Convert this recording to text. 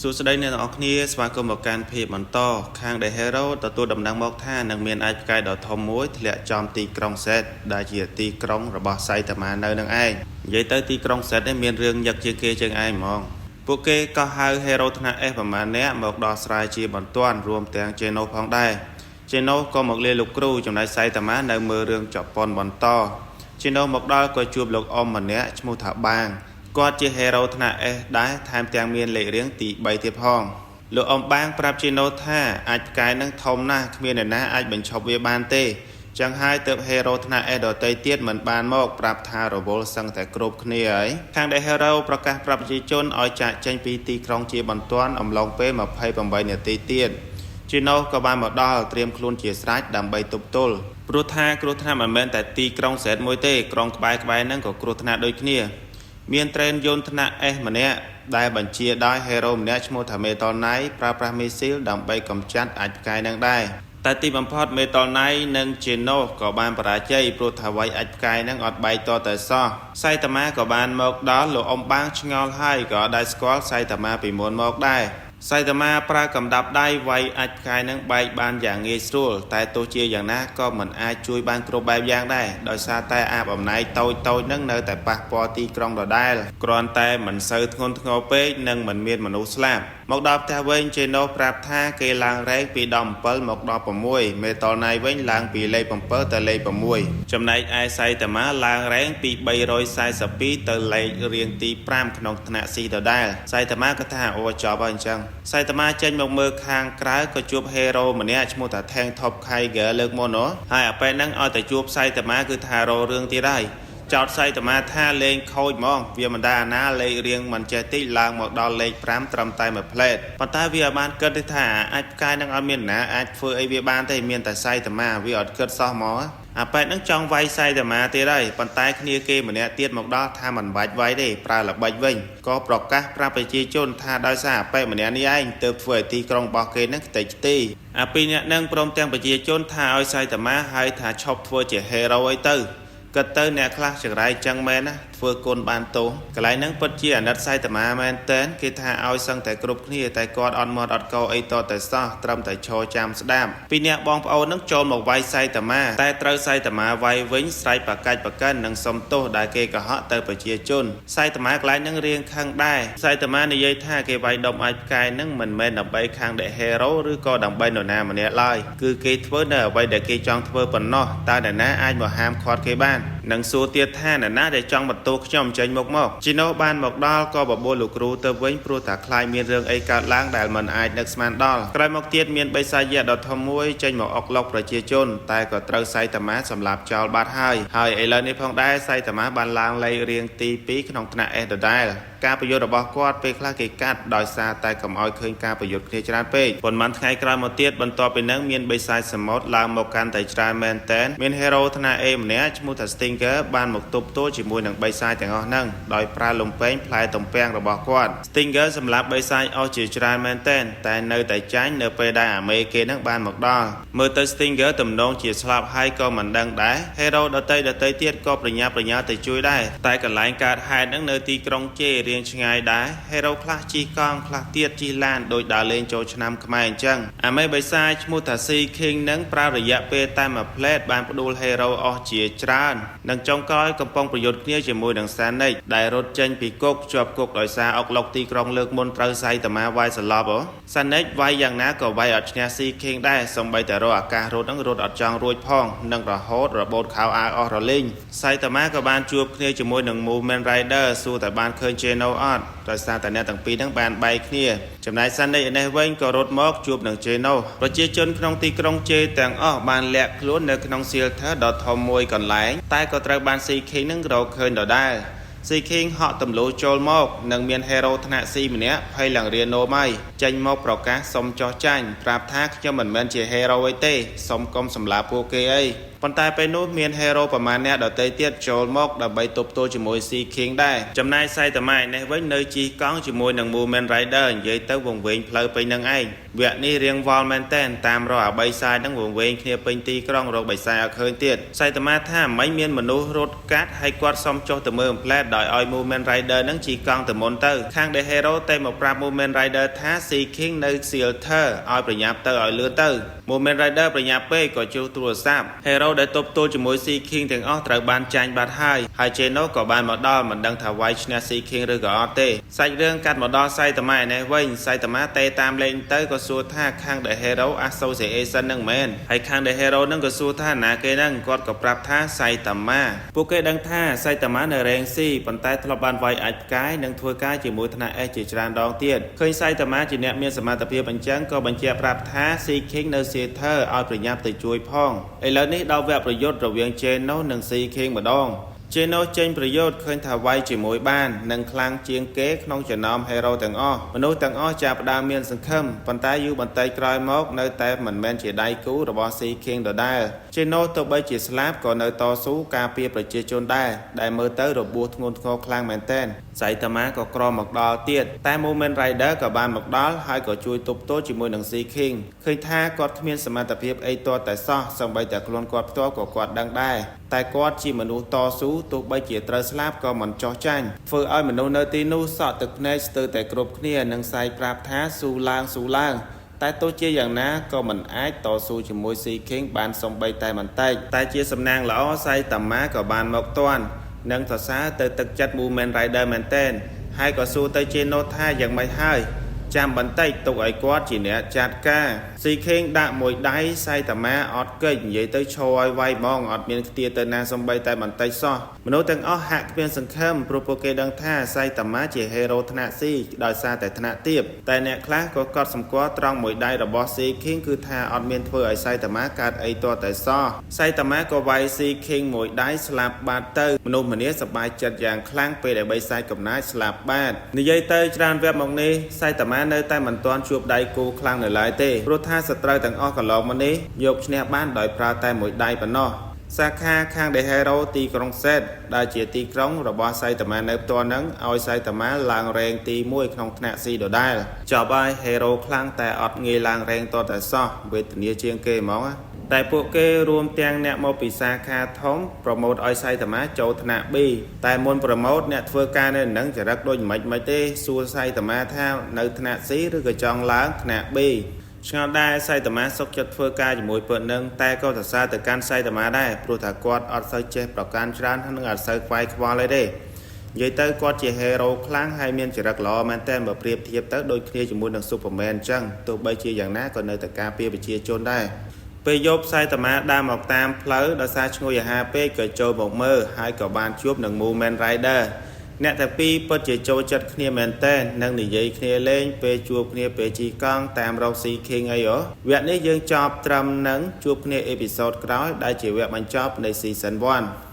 សួស្តីអ្នកទាំងអស់គ្នាស្វាគមន៍មកកាន់ភាពបន្តខាង The Hero ទទួលដំណឹងមកថានឹងមានអាចផ្កាយដ៏ធំមួយធ្លាក់ចំទីក្រុងសេតដែលជាទីក្រុងរបស់សៃតាម៉ានៅនឹងឯងនិយាយទៅទីក្រុងសេតនេះមានរឿងញឹកជាងគេជាងឯងហ្មងពួកគេក៏ហៅ Hero ថ្នាក់ S ប្រមាណអ្នកមកដោះស្រាយជាបន្ទាន់រួមទាំង Cheno ផងដែរ Cheno ក៏មកលាលោកគ្រូចំណែកសៃតាម៉ានៅមើលរឿងចប៉ុនបន្ត Cheno មកដល់ក៏ជួបលោកអ៊ំម្នាក់ឈ្មោះថាបាងគាត់ជា Hero ថ្នាក់ S ដែរថែមទាំងមានលេខរៀងទី3ទៀតផងលោកអ៊ំបាងប្រាប់ Cheno ថាអាចផ្កាយនឹងធំណាស់គ្មានអ្នកណាអាចបញ្ឈប់វាបានទេចឹងហើយទើប Hero ថ្នាក់ S ដទៃទៀតមិនបានមកប្រាប់ថារវល់សឹងតែគ្រប់គ្នាហើយខាង The Hero ប្រកាសប្រាប់ប្រជាជនឲ្យចាកចេញពីទីក្រុងជាបន្ទាន់អំឡុងពេល28នាទីទៀត Cheno ក៏បានមកដល់ត្រៀមខ្លួនជាស្រេចដើម្បីទប់ទល់ព្រោះថាគ្រោះថ្នាក់មិនមែនតែទីក្រុងសេតមួយទេក្រុងក្បែរៗហ្នឹងក៏គ្រោះថ្នាក់ដូចគ្នាមានត្រេនយន្តថ្នាក់ S ម្នាក់ដែលបញ្ជាដោយ Hero ម្នាក់ឈ្មោះថាមេតលណៃប្រើប្រាស់មីស៊ីលដើម្បីកម្ចាត់អាចផ្កាយនឹងដែរតែទីបំផុតមេតលណៃនិង Cheno ក៏បានបរាជ័យព្រោះថាវាយអាចផ្កាយនឹងអត់បែកតតែសោះសៃតាម៉ាក៏បានមកដល់លោកអ៊ំបាងឆ្ងល់ហើយក៏អត់ដែរស្គាល់សៃតាម៉ាពីមុនមកដែរសៃតាម៉ាប្រើកំដាប់ដៃវាយអាចផ្កាយនឹងបែកបានយ៉ាងងាយស្រួលតែទោះជាយ៉ាងណាក៏មិនអាចជួយបានគ្រប់បែបយ៉ាងដែរដោយសារតែអាបអំណាចតូចៗនឹងនៅតែប៉ះពាល់ទីក្រុងដដែលគ្រាន់តែមិនសូវធ្ងន់ធ្ងរពេកនិងមិនមានមនុស្សស្លាប់មកដល់ផ្ទះវិញ Cheno ប្រាប់ថាគេឡើងរែងពី17មកដល់6មេតលណៃវិញឡើងពីលេខ7ទៅលេខ6ចំណែកឯសៃតាម៉ាឡើងរែងពី342ទៅលេខរៀងទី5ក្នុងថ្នាក់ C ដដែលសៃតាម៉ាក៏ថាអូចប់ហើយអញ្ចឹងសៃតាម៉ាចេញមកមើលខាងក្រៅក៏ជួប Hero ម្នាក់ឈ្មោះថា Tank Top Tiger លើកមុនហើយអាពេលហ្នឹងឲ្យតែជួបសៃតាម៉ាគឺថារោរឿងទៀតហើយចោតសៃតាម៉ាថាលេងខូចហ្មងវាមិនដែរអាណាលេខរៀងមិនចេះតិចឡើងមកដល់លេខ5ត្រឹមតែមួយផ្លេតប៉ុន្តែវាបានគិតទេថាអាចផ្កាយនឹងអត់មានណាអាចធ្វើអីវាបានទេមានតែសៃតាម៉ាវាអត់គិតសោះហ្មងអាប៉ែតនឹងចង់វាយសៃតាម៉ាទៀតហើយប៉ុន្តែគ្នាគេម្នាក់ទៀតមកដល់ថាមិនបាច់វាយទេប្រើល្បិចវិញក៏ប្រកាសប្រាប់ប្រជាជនថាដោយសារអាប៉ែតម្នាក់នេះឯងទើបធ្វើឲ្យទីក្រុងរបស់គេនឹងខ្ទេចខ្ទីអាពីរនាក់នឹងព្រមទាំងប្រជាជនថាឲ្យសៃតាម៉ាហើយថាឈប់ធ្វើជា Hero អីទៅគិតទៅអ្នកខ្លះចង្រៃចឹងមែនណាធ្វើគុណបានទោសកន្លែងហ្នឹងពិតជាអាណិតសៃតាម៉ាមែនតែនគេថាឲ្យសឹងតែគ្រប់គ្នាតែគាត់អត់មាត់អត់កោអីតតែសោះត្រឹមតែឈរចាំស្ដាប់ពីអ្នកបងប្អូនហ្នឹងចូលមកវាយសៃតាម៉ាតែត្រូវសៃតាម៉ាវាយវិញស្រែកប្រកាច់ប្រកិននិងសុំទោសដែលគេកុហកទៅប្រជាជនសៃតាម៉ាកន្លែងហ្នឹងរៀងខឹងដែរសៃតាម៉ានិយាយថាគេវាយដុំអាចផ្កាយហ្នឹងមិនមែនដើម្បីខាង The Hero ឬក៏ដើម្បីនរណាម្នាក់ឡើយគឺគេធ្វើនៅអ្វីដែលគេចង់ធ្វើប៉ុណ្ណោះតើនរណាអាចមកហាមឃាត់គេបាននឹងសួរទៀតថានរណាដែលចង់បន្ទោសខ្ញុំចេញមក Cheno បានមកដល់ក៏បបួលលោកគ្រូទៅវិញព្រោះតែខ្លាចមានរឿងអីកើតឡើងដែលមិនអាចនឹកស្មានដល់ក្រោយមកទៀតមានបិសាចយៈដ៏ធំមួយចេញមកអុកឡុកប្រជាជនតែក៏ត្រូវសៃតាម៉ាសម្លាប់ចោលបាត់ហើយឥឡូវនេះផងដែរសៃតាម៉ាបានឡើងលេខរៀងទី2ក្នុងថ្នាក់ S ដដែលការប្រយុទ្ធរបស់គាត់ពេលខ្លះគេកាត់ដោយសារតែកុំឲ្យឃើញការប្រយុទ្ធគ្នាច្រើនពេកប៉ុន្មានថ្ងៃក្រោយមកទៀតបន្ទាប់ពីនឹងមានបិសាចសមុទ្រឡើងមកកាន់តែច្រើនមែនតែនមាន Hero ថ្នាក់ A ម្នាក់ឈ្មោះថា Stinger បានមកទប់ទល់ជាមួយនឹងបិសាចទាំងអស់ហ្នឹងដោយប្រើលំពេងផ្លែទំពាំងរបស់គាត់ Stinger សម្រាប់បិសាចអស់ជាច្រើនមែនតែនតែនៅតែចាញ់នៅពេលដែលអាមេគេហ្នឹងបានមកដល់មើលទៅ Stinger ទំនងជាស្លាប់ហើយក៏មិនដឹងដែរ Hero ដទៃទៀតក៏ប្រញាប់ទៅជួយដែរតែកន្លែងកើតហេតុហ្នឹងនៅទីក្រុងជេរៀងឆ្ងាយដែរ Hero ខ្លះជិះកង់ខ្លះទៀតជិះឡានដោយដើរលេងចូលឆ្នាំខ្មែរអញ្ចឹងអាមេបិសាចឈ្មោះថា Sea King នឹងប្រើរយៈពេលតែមួយផ្លេតបានផ្ដួល Hero អស់ជាច្រើននិងចុងក្រោយកំពុងប្រយុទ្ធគ្នាជាមួយនឹង Sanik ដែលរត់ចេញពីគុកជាប់គុកដោយសារអុកឡុកទីក្រុងលើកមុនត្រូវសៃតាម៉ាវាយសន្លប់Sanik វាយយ៉ាងណាក៏វាយអត់ឈ្នះ Sea King ដែរសូម្បីតែរកអាកាសរត់នឹងរត់អត់ចង់រួចផងនិងរហូតរបូតខោអាវអស់រលីងសៃតាម៉ាក៏បានជួបគ្នាជាមួយនឹង Movement Rider សួរតែបានឃើញ Cheno អត់ដោយសារតែអ្នកទាំងពីរហ្នឹងបានបែកគ្នាចំណែក Sanik នេះវិញក៏រត់មកជួបនឹង Cheno ប្រជាជនក្នុងទីក្រុងជេទាំងអស់បានលាក់ខ្លួននៅក្នុង shelter ដ៏ធំមួយកន្លែងតែក៏ត្រូវបាន Sea King នឹងរកឃើញដដែលSea King ហក់ទម្លូចូលមកនិងមាន Hero ថ្នាក់ C ម្នាក់ភ័យឡើងរៀននោមហើយចេញមកប្រកាសសុំចោះចាញ់ប្រាប់ថាខ្ញុំមិនមែនជា Hero អីទេសុំកុំសម្លាប់ពួកគេអី ប៉ុន្តែពេលនោះមាន hero ប្រមាណអ្នកដទៃទៀតចូលមកដើម្បីទប់ទល់ជាមួយ Sea King ដែរចំណែក Saitama នេះវិញនៅជិះកង់ជាមួយនឹង Mumen Rider និយាយទៅវង្វេងផ្លូវពេញនឹងឯងវគ្គនេះរៀងវល់មែនតែនតាមរកអាបីសាយនឹងវង្វេងគ្នាពេញទីក្រុងរកបិសាយឲ្យឃើញទៀត Saitama ថាមិនមានមនុស្សរត់កាត់ហើយគាត់សុំចុះទៅមើលផ្លែតដោយឲ្យ Mumen Rider នឹងជិះកង់ទៅមុនទៅខាង The Hero តែមកប្រាប់ Mumen Rider ថា Sea King នៅ Shelter ឲ្យប្រញាប់ទៅឲ្យលឿនទៅ Mumen Rider ប្រញាប់ពេកក៏ជួសទូរស័ព្ទ Hero ដែលទប់ទល់ជាមួយ Sea King ទាំងអស់ត្រូវបានចាញ់បាត់ហើយ Cheno ក៏បានមកដល់មិនដឹងថាវាយឈ្នះ Sea King ឬក៏អត់ទេសាច់រឿងកាត់មកដល់ Saitama នេះវិញ Saitama តែតាមលេងទៅក៏សួរថាខាង The Hero Association នឹងមែនហើយខាង The Hero នឹងក៏សួរថាណាគេហ្នឹងគាត់ក៏ប្រាប់ថា Saitama ពួកគេដឹងថា Saitama នៅរែងស៊ីប៉ុន្តែធ្លាប់បានវាយអាចផ្កាយនិងធ្វើការជាមួយថ្នាក់ S ជាច្រើនដងទៀតឃើញ Saitama ជាអ្នកមានសមត្ថភាពអញ្ចឹងក៏បញ្ជាក់ប្រាប់ថា Sea King នៅ Theater ឲ្យប្រញាប់ទៅជួយផងឥឡូវនេះដល់វគ្គប្រយុទ្ធរវាង Cheno និង Sea King ម្ដងCheno ចេញប្រយោជន៍ឃើញថាវាយជាមួយបាននិងខ្លាំងជាងគេក្នុងចំណោម Hero ទាំងអស់មនុស្សទាំងអស់ចាប់ផ្ដើមមានសង្ឃឹមប៉ុន្តែយូរបន្តិចក្រោយមកនៅតែមិនមែនជាដៃគូរបស់ Sea King ដដែល Cheno ទោះបីជាស្លាប់ក៏នៅតស៊ូការពារប្រជាជនដែរដែលមើលទៅរបួសធ្ងន់ធ្ងរខ្លាំងមែនទែន Saitama ក៏ក្រមកដល់ទៀតតែ Mumen Rider ក៏បានមកដល់ហើយក៏ជួយទប់ទល់ជាមួយនឹង Sea King ឃើញថាគាត់គ្មានសមត្ថភាពអីទាល់តែសោះសូម្បីតែខ្លួនគាត់ផ្ទាល់ក៏គាត់ដឹងដែរតែគាត់ជាមនុស្សតស៊ូទោះបីជាត្រូវស្លាប់ក៏មិនចោះចាញ់ធ្វើឲ្យមនុស្សនៅទីនោះសក់ទឹកភ្នែកស្ទើរតែគ្រប់គ្នានិងសែកប្រាប់ថាស៊ូឡើងតែទោះជាយ៉ាងណាក៏មិនអាចតស៊ូជាមួយ Sea King បានសូម្បីតែបន្តិចតែជាសំណាងល្អ Saitama ក៏បានមកទាន់និងសរសើរទៅទឹកចិត្ត Mumen Rider មែនទែនហើយក៏សួរទៅ Cheno ថាយ៉ាងម៉េចហើយចាំបន្តិចទុកឲ្យគាត់ជាអ្នកចាត់ការ Sea King ដាក់មួយដៃ Saitama អត់កិច្ចនិយាយទៅឈរឲ្យវាយហ្មងអត់មានខ្ទាទៅណាសំបីតែបន្តិចសោះមនុស្សទាំងអស់ហាក់គ្មានសង្ឃឹមព្រោះពួកគេដឹងថា Saitama ជា Hero ថ្នាក់ C ដោយសារតែថ្នាក់ទាបតែអ្នកខ្លះក៏កត់សម្គាល់ត្រង់មួយដៃរបស់ Sea King គឺថាអត់មានធ្វើឲ្យ Saitama កើតអីទាល់តែសោះ Saitama ក៏វាយ Sea King មួយដៃស្លាប់បាត់ទៅមនុស្សម្នាសប្បាយចិត្តយ៉ាងខ្លាំងពេលដែលបីសាច់កំណាចស្លាប់បាត់និយាយទៅច្រើនវគ្គមកនេះ Saitama នៅតែមិនទាន់ជួបដៃគូខ្លាំងនៅឡើយទេព្រោះថាសត្រូវទាំងអស់កន្លងមកនេះយកឈ្នះបានដោយប្រើតែមួយដៃប៉ុណ្ណោះសាខាខាង The Hero ទីក្រុង Set ដែលជាទីក្រុងរបស់ Saitama នៅផ្ទាល់នឹងឲ្យ Saitama ឡើងរែងទី1ក្នុងថ្នាក់ C ដដែលចប់ហើយ Hero ខ្លាំងតែអត់ងាយឡើងរែងតតែសោះវេទនាជាងគេហ្មងតែពួកគេរួមទាំងអ្នកមកពីសាខាធំប្រម៉ូតឲ្យ Saitama ចូលថ្នាក់ B តែមុនប្រម៉ូតអ្នកធ្វើការនៅនឹងចរិតដូចមិនទេសួរ Saitama ថានៅថ្នាក់ C ឬក៏ចង់ឡើងថ្នាក់ B ឆ្ងល់ដែរ Saitama សុខចិត្តធ្វើការជាមួយពួកនឹងតែក៏សរសើរទៅកាន់ Saitama ដែរព្រោះថាគាត់អត់សូវចេះប្រកាន់ច្រើននិងអត់សូវខ្វាយខ្វល់អីទេនិយាយទៅគាត់ជា Hero ខ្លាំងហើយមានចរិតល្អមែនទែនបើប្រៀបធៀបទៅដូចគ្នាជាមួយនឹង Superman អញ្ចឹងទោះបីជាយ៉ាងណាក៏នៅតែការពារប្រជាជនដែរពេលយប់ Saitama ដើរមកតាមផ្លូវដោយសារឈ្ងុយអាហារពេកក៏ចូលមកមើលហើយក៏បានជួបនឹង Mumen Rider អ្នកទាំងពីរពិតជាចូលចិត្តគ្នាមែនទែននិងនិយាយគ្នាលេងពេលជួបគ្នាពេលជិះកង់តាមរក Sea King អីហ៎វគ្គនេះយើងចប់ត្រឹមនឹងជួបគ្នាអេពីសូតក្រោយដែលជាវគ្គបញ្ចប់នៃ Season 1